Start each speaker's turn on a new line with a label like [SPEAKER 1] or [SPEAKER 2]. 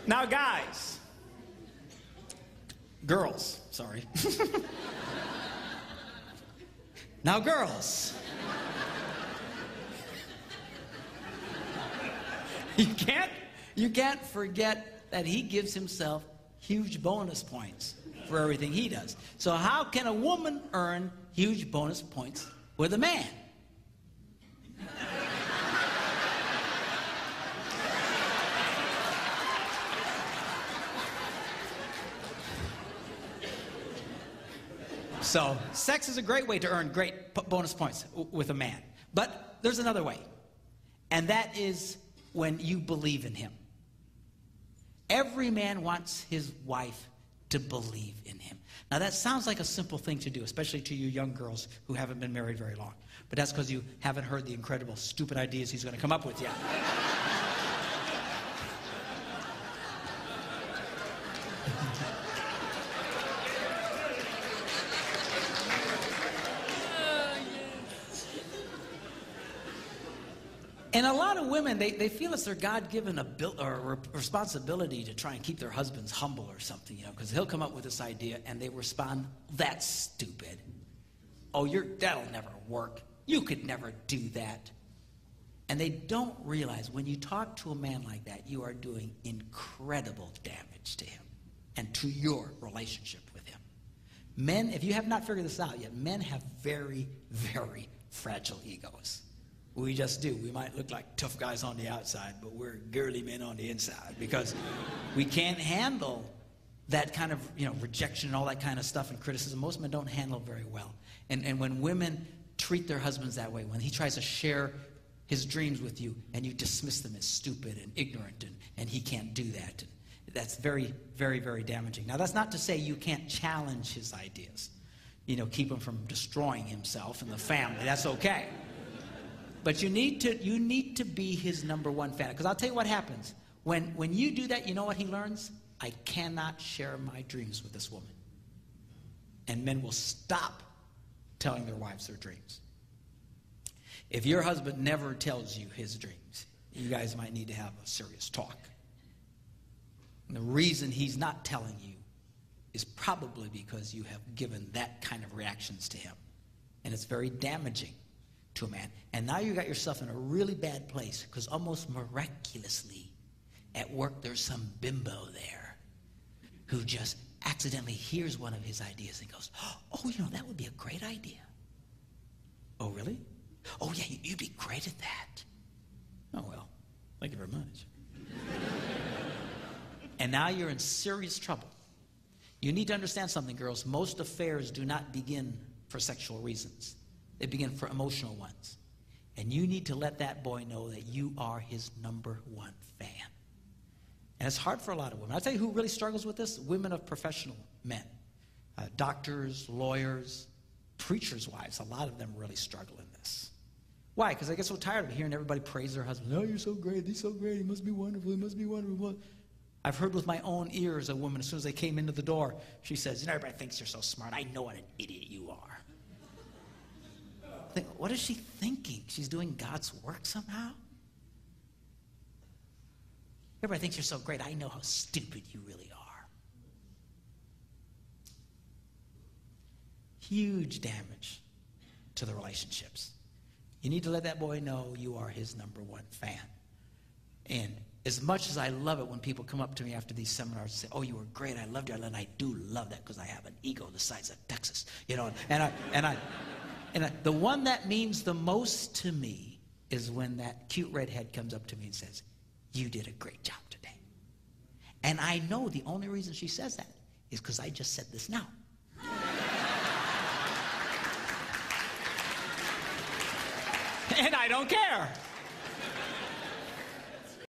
[SPEAKER 1] Now, guys, girls, sorry. Now, girls, you can't forget that he gives himself huge bonus points for everything he does. So how can a woman earn huge bonus points with a man? So sex is a great way to earn great bonus points with a man. But there's another way, and that is when you believe in him. Every man wants his wife to believe in him. Now that sounds like a simple thing to do, especially to you young girls who haven't been married very long. But that's because you haven't heard the incredible, stupid ideas he's going to come up with yet. And a lot of women, they feel it's their God-given responsibility to try and keep their husbands humble or something, you know, because he'll come up with this idea and they respond, "That's stupid. Oh, that'll never work. You could never do that." And they don't realize when you talk to a man like that, you are doing incredible damage to him and to your relationship with him. Men, if you have not figured this out yet, men have very, very fragile egos. We just do. We might look like tough guys on the outside, but we're girly men on the inside because we can't handle that kind of, rejection and all that kind of stuff and criticism. Most men don't handle it very well. And when women treat their husbands that way, when he tries to share his dreams with you and you dismiss them as stupid and ignorant and he can't do that, that's very, very, very damaging. Now, that's not to say you can't challenge his ideas. Keep him from destroying himself and the family. That's okay. But you need to be his number one fan. Because I'll tell you what happens. When you do that, you know what he learns? I cannot share my dreams with this woman. And men will stop telling their wives their dreams. If your husband never tells you his dreams, you guys might need to have a serious talk. And the reason he's not telling you is probably because you have given that kind of reactions to him. And it's very damaging to a man. And now you got yourself in a really bad place because almost miraculously at work there's some bimbo there who just accidentally hears one of his ideas and goes, "Oh, that would be a great idea." "Oh, really? Oh, yeah, you'd be great at that." "Oh, well, thank you very much." And now you're in serious trouble. You need to understand something, girls. Most affairs do not begin for sexual reasons. They begin for emotional ones. And you need to let that boy know that you are his number one fan. And it's hard for a lot of women. I'll tell you who really struggles with this. Women of professional men. Doctors, lawyers, preachers' wives. A lot of them really struggle in this. Why? Because they get so tired of hearing everybody praise their husband. "Oh, you're so great. He's so great. He must be wonderful. He must be wonderful." I've heard with my own ears a woman, as soon as they came into the door, she says, "Everybody thinks you're so smart. I know what an idiot you are." What is she thinking? She's doing God's work somehow? Everybody thinks you're so great. I know how stupid you really are. Huge damage to the relationships. You need to let that boy know you are his number one fan. And as much as I love it when people come up to me after these seminars and say, "Oh, you were great. I loved you." And I do love that because I have an ego the size of Texas. And the one that means the most to me is when that cute redhead comes up to me and says, "You did a great job today." And I know the only reason she says that is because I just said this now. And I don't care.